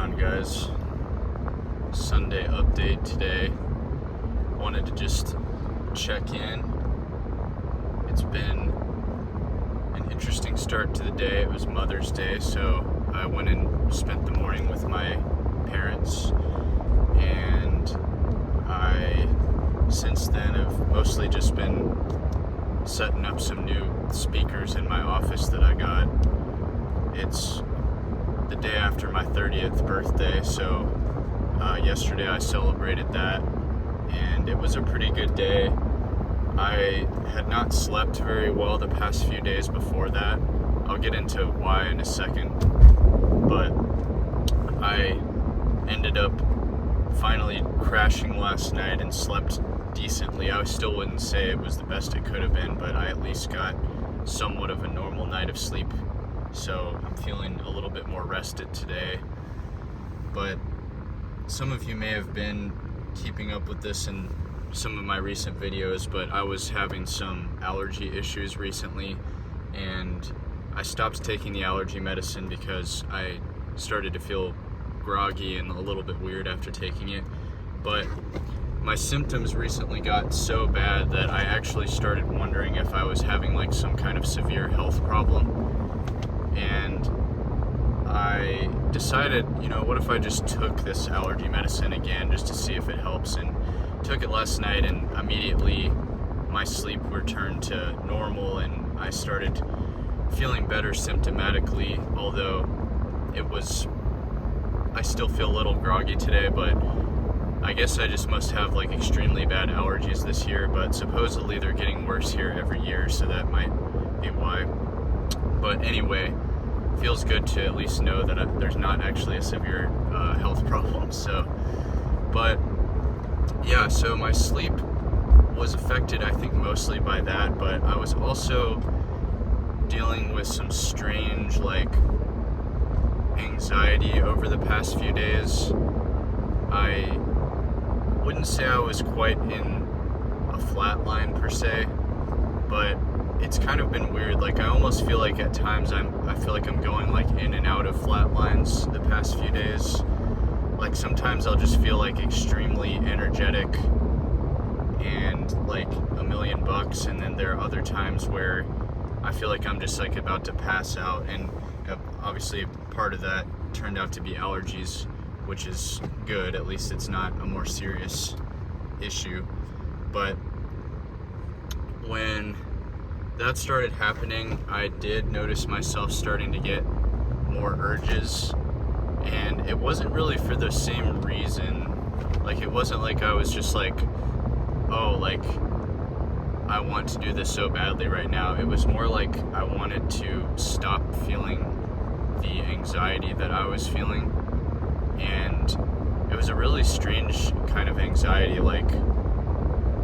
on, guys? Sunday update today. Wanted to just check in. It's been an interesting start to the day. It was Mother's Day, so I went and spent the morning with my parents, and I since then have mostly just been setting up some new speakers in my office that I got. It's the day after my 30th birthday, so yesterday I celebrated that, and it was a pretty good day. I had not slept very well the past few days before that. I'll get into why in a second, but I ended up finally crashing last night and slept decently. I still wouldn't say it was the best it could have been, but I at least got somewhat of a normal night of sleep, so I'm feeling a little bit more rested today. But some of you may have been keeping up with this in some of my recent videos, but I was having some allergy issues recently, and I stopped taking the allergy medicine because I started to feel groggy and a little bit weird after taking it. But my symptoms recently got so bad that I actually started wondering if I was having like some kind of severe health problem. And I decided, what if I just took this allergy medicine again just to see if it helps, and took it last night, and immediately my sleep returned to normal and I started feeling better symptomatically, although I still feel a little groggy today, but I guess I just must have like extremely bad allergies this year, but supposedly they're getting worse here every year, so that might be why. But anyway, feels good to at least know that there's not actually a severe health problem. So my sleep was affected, I think, mostly by that, but I was also dealing with some strange anxiety over the past few days. I wouldn't say I was quite in a flat line per se, but it's kind of been weird. I almost feel like at times I feel like I'm going in and out of flat lines the past few days. Sometimes I'll just feel extremely energetic and $1 million, and then there are other times where I feel like I'm just about to pass out, and obviously part of that turned out to be allergies, which is good. At least it's not a more serious issue. But when that started happening, I did notice myself starting to get more urges, and it wasn't really for the same reason. It wasn't I was just I want to do this so badly right now. It was more I wanted to stop feeling the anxiety that I was feeling, and it was a really strange kind of anxiety,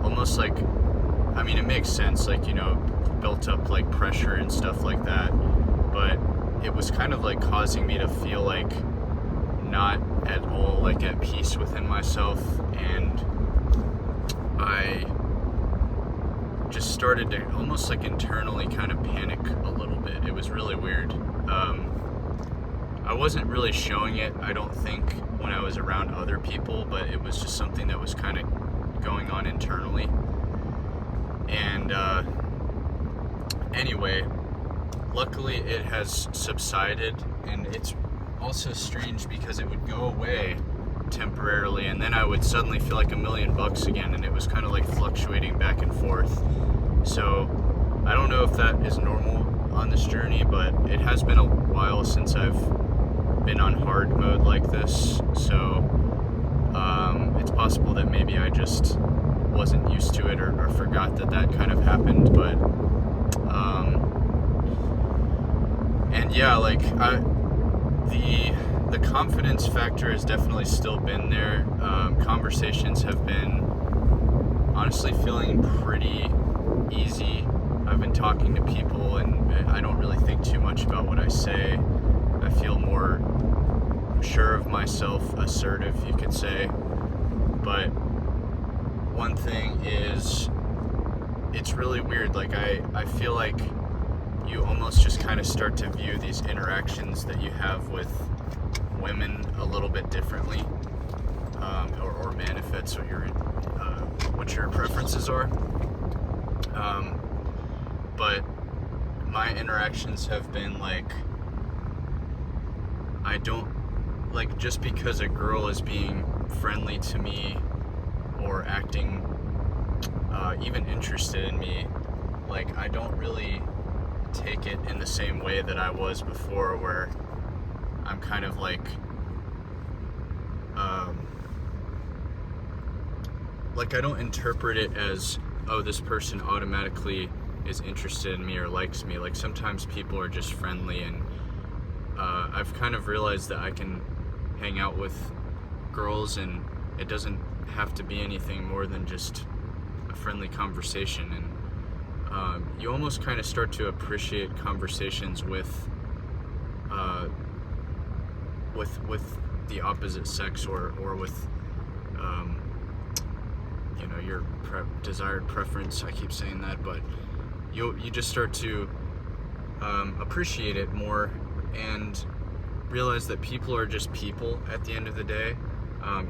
almost it makes sense, built up pressure and stuff like that, but it was kind of causing me to feel not at all at peace within myself, and I just started to almost internally kind of panic a little bit. It was really weird. I wasn't really showing it, I don't think, when I was around other people, but it was just something that was kind of going on internally. And anyway, luckily it has subsided, and it's also strange because it would go away temporarily, and then I would suddenly feel $1 million again, and it was kind of fluctuating back and forth. So I don't know if that is normal on this journey, but it has been a while since I've been on hard mode like this, so it's possible that maybe I just wasn't used to it, or forgot that kind of happened. But and yeah, the confidence factor has definitely still been there. Conversations have been honestly feeling pretty easy. I've been talking to people, and I don't really think too much about what I say. I feel more sure of myself, assertive, you could say. But one thing is, it's really weird. I feel like you almost just kind of start to view these interactions that you have with women a little bit differently, or men, if that's what your preferences are. But my interactions have been like, I don't like, just because a girl is being friendly to me or acting even interested in me, like, I don't really take it in the same way that I was before, where I'm kind of like I don't interpret it as, oh, this person automatically is interested in me or likes me. Like, sometimes people are just friendly, and I've kind of realized that I can hang out with girls and it doesn't have to be anything more than just a friendly conversation. And you almost kind of start to appreciate conversations with the opposite sex, or with your desired preference. I keep saying that, but you just start to appreciate it more and realize that people are just people at the end of the day.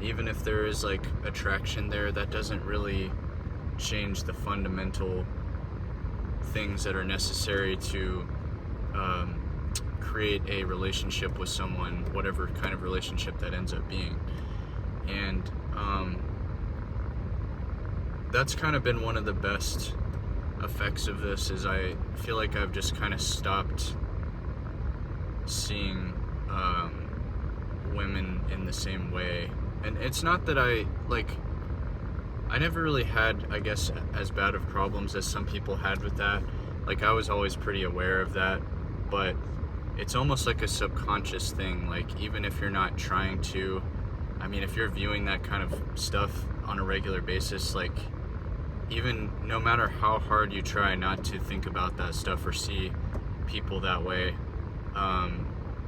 Even if there is like attraction there, that doesn't really change the fundamental things that are necessary to create a relationship with someone, whatever kind of relationship that ends up being. And that's kind of been one of the best effects of this, is I feel like I've just kind of stopped seeing women in the same way. And it's not that I never really had, I guess, as bad of problems as some people had with that. Like, I was always pretty aware of that, but it's almost like a subconscious thing. Like, even if you're not trying to, I mean, if you're viewing that kind of stuff on a regular basis, like, even no matter how hard you try not to think about that stuff or see people that way,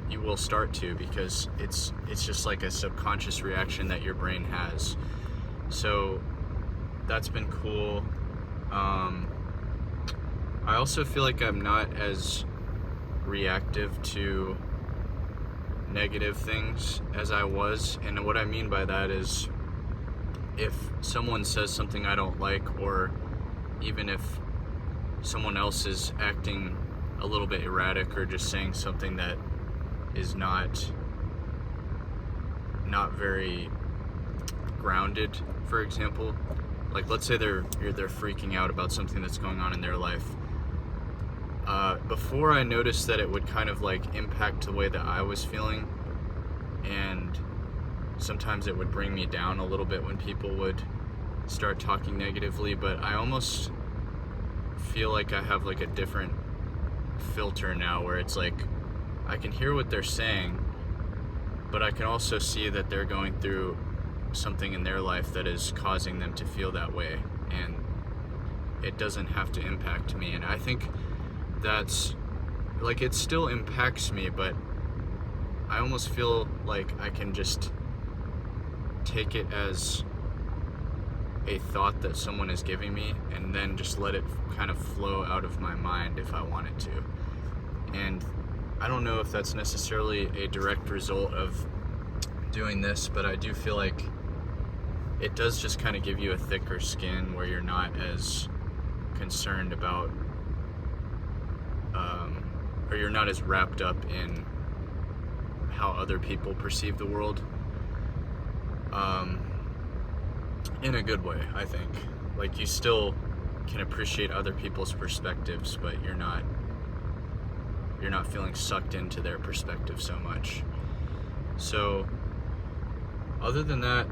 you will start to, because it's just like a subconscious reaction that your brain has. So that's been cool. I also feel like I'm not as reactive to negative things as I was. And what I mean by that is, if someone says something I don't like, or even if someone else is acting a little bit erratic or just saying something that is not very grounded, for example, like, let's say they're freaking out about something that's going on in their life. Before, I noticed that it would kind of like impact the way that I was feeling, and sometimes it would bring me down a little bit when people would start talking negatively. But I almost feel like I have like a different filter now, where it's like, I can hear what they're saying, but I can also see that they're going through something in their life that is causing them to feel that way, and it doesn't have to impact me. And I think that's like, it still impacts me, but I almost feel like I can just take it as a thought that someone is giving me, and then just let it kind of flow out of my mind if I want it to. And I don't know if that's necessarily a direct result of doing this, but I do feel like it does just kind of give you a thicker skin, where you're not as concerned about or you're not as wrapped up in how other people perceive the world, in a good way, I think. Like, you still can appreciate other people's perspectives, but you're not feeling sucked into their perspective so much. So other than that,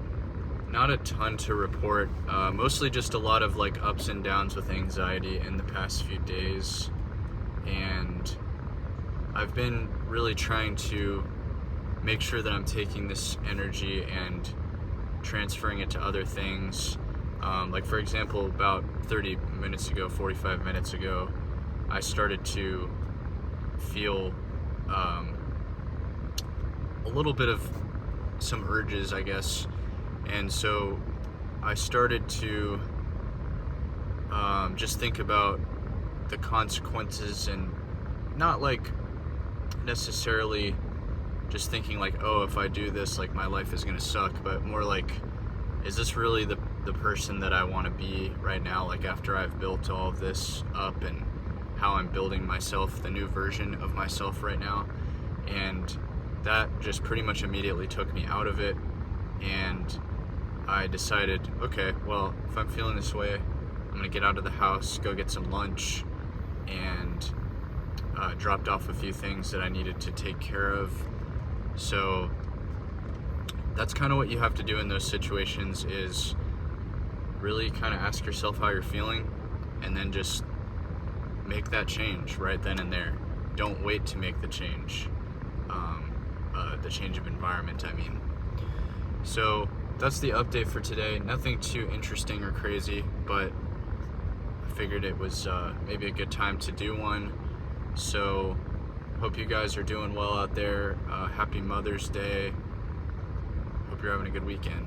not a ton to report. Mostly just a lot of like ups and downs with anxiety in the past few days, and I've been really trying to make sure that I'm taking this energy and transferring it to other things. Like, for example, about 45 minutes ago, I started to feel a little bit of some urges, I guess. And so I started to just think about the consequences, and not like necessarily just thinking like, oh, if I do this, like my life is gonna suck, but more like, is this really the person that I want to be right now, like after I've built all of this up, and how I'm building myself, the new version of myself right now. And that just pretty much immediately took me out of it, and I decided, okay, well, if I'm feeling this way, I'm gonna get out of the house, go get some lunch, and dropped off a few things that I needed to take care of. So that's kind of what you have to do in those situations, is really kind of ask yourself how you're feeling, and then just make that change right then and there. Don't wait to make the change, the change of environment, I mean. So that's the update for today. Nothing too interesting or crazy, but I figured it was maybe a good time to do one. So hope you guys are doing well out there. Happy Mother's Day. Hope you're having a good weekend.